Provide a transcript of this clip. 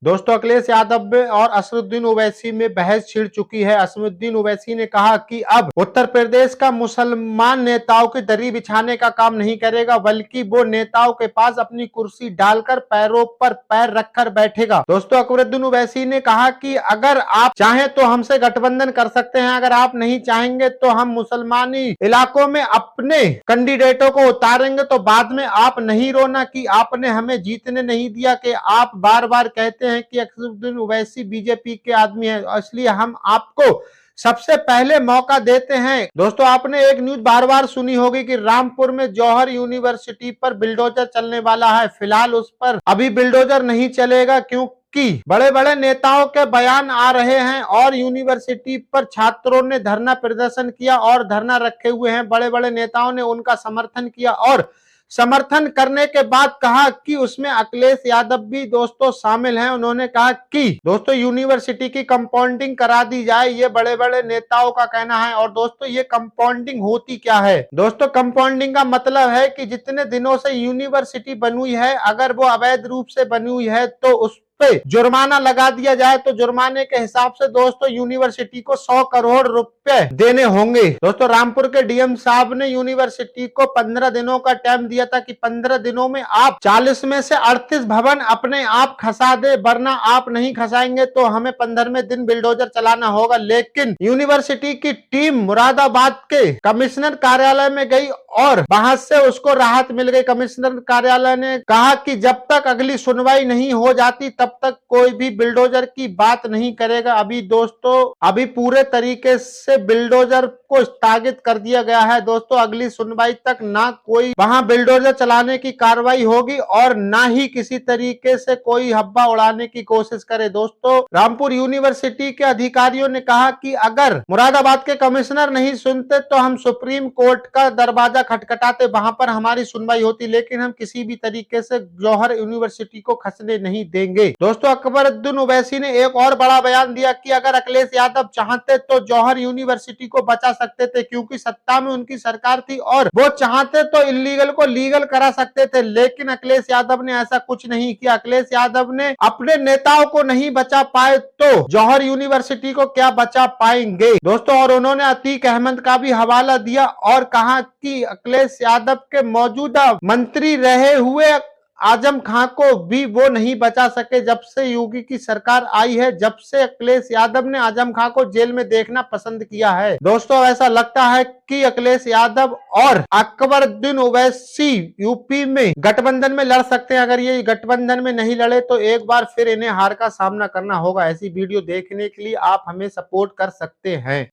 दोस्तों अखिलेश यादव में और असदुद्दीन ओवैसी में बहस छिड़ चुकी है। असदुद्दीन ओवैसी ने कहा कि अब उत्तर प्रदेश का मुसलमान नेताओं की दरी बिछाने का काम नहीं करेगा, बल्कि वो नेताओं के पास अपनी कुर्सी डालकर पैरों पर पैर रखकर बैठेगा। दोस्तों अकबरुद्दीन ओवैसी ने कहा कि अगर आप चाहें तो हमसे गठबंधन कर सकते हैं, अगर आप नहीं चाहेंगे तो हम मुसलमानी इलाकों में अपने कैंडिडेटों को उतारेंगे। तो बाद में आप नहीं रोना कि आपने हमें जीतने नहीं दिया, कि आप बार बार कहते हैं कि असदुद्दीन ओवैसी बीजेपी के आदमी है, इसलिए हम आपको सबसे पहले मौका देते हैं। दोस्तों आपने एक न्यूज बार बार सुनी होगी कि रामपुर में जौहर यूनिवर्सिटी पर बिल्डोजर चलने वाला है। फिलहाल उस पर अभी बिल्डोजर नहीं चलेगा, क्योंकि बड़े बड़े नेताओं के बयान आ रहे हैं और यूनिवर्सिटी पर छात्रों ने धरना प्रदर्शन किया और धरना रखे हुए हैं। बड़े बड़े नेताओं ने उनका समर्थन किया और समर्थन करने के बाद कहा कि उसमें अखिलेश यादव भी दोस्तों शामिल हैं। उन्होंने कहा कि दोस्तों यूनिवर्सिटी की कंपाउंडिंग करा दी जाए, ये बड़े बड़े नेताओं का कहना है। और दोस्तों ये कंपाउंडिंग होती क्या है? दोस्तों कंपाउंडिंग का मतलब है कि जितने दिनों से यूनिवर्सिटी बनी हुई है, अगर वो अवैध रूप से बनी हुई है तो उस पे जुर्माना लगा दिया जाए, तो जुर्माने के हिसाब से दोस्तों यूनिवर्सिटी को 100 करोड़ रुपए देने होंगे। दोस्तों रामपुर के डीएम साहब ने यूनिवर्सिटी को 15 दिनों का टाइम दिया था कि 15 दिनों में आप 40 में से 38 भवन अपने आप खसा दे, वरना आप नहीं खसाएंगे तो हमें 15वें दिन बिल्डोजर चलाना होगा। लेकिन यूनिवर्सिटी की टीम मुरादाबाद के कमिश्नर कार्यालय में गई और वहां से उसको राहत मिल गई। कमिश्नर कार्यालय ने कहा कि जब तक अगली सुनवाई नहीं हो जाती तब तक कोई भी बिल्डोजर की बात नहीं करेगा। अभी दोस्तों अभी पूरे तरीके से बिल्डोजर को स्थगित कर दिया गया है। दोस्तों अगली सुनवाई तक ना कोई वहां बिल्डोजर चलाने की कार्रवाई होगी और ना ही किसी तरीके से कोई हब्बा उड़ाने की कोशिश करे। दोस्तों रामपुर यूनिवर्सिटी के अधिकारियों ने कहा कि अगर मुरादाबाद के कमिश्नर नहीं सुनते तो हम सुप्रीम कोर्ट का दरवाजा खटखटाते, वहां पर हमारी सुनवाई होती, लेकिन हम किसी भी तरीके से जौहर यूनिवर्सिटी को खसने नहीं देंगे। दोस्तों अकबरुद्दीन ओवैसी ने एक और बड़ा बयान दिया कि अगर अखिलेश यादव चाहते तो जौहर यूनिवर्सिटी को बचा सकते थे, क्योंकि सत्ता में उनकी सरकार थी और वो चाहते तो इलीगल को लीगल करा सकते थे। लेकिन अखिलेश यादव ने ऐसा कुछ नहीं किया। अखिलेश यादव ने अपने नेताओं को नहीं बचा पाए तो जौहर यूनिवर्सिटी को क्या बचा पाएंगे। दोस्तों और उन्होंने अतीक अहमद का भी हवाला दिया और कहा कि अखिलेश यादव के मौजूदा मंत्री रहे हुए आजम खां को भी वो नहीं बचा सके। जब से योगी की सरकार आई है, जब से अखिलेश यादव ने आजम खां को जेल में देखना पसंद किया है। दोस्तों ऐसा लगता है कि अखिलेश यादव और अकबरुद्दीन ओवैसी यूपी में गठबंधन में लड़ सकते हैं। अगर ये गठबंधन में नहीं लड़े तो एक बार फिर इन्हें हार का सामना करना होगा। ऐसी वीडियो देखने के लिए आप हमें सपोर्ट कर सकते हैं।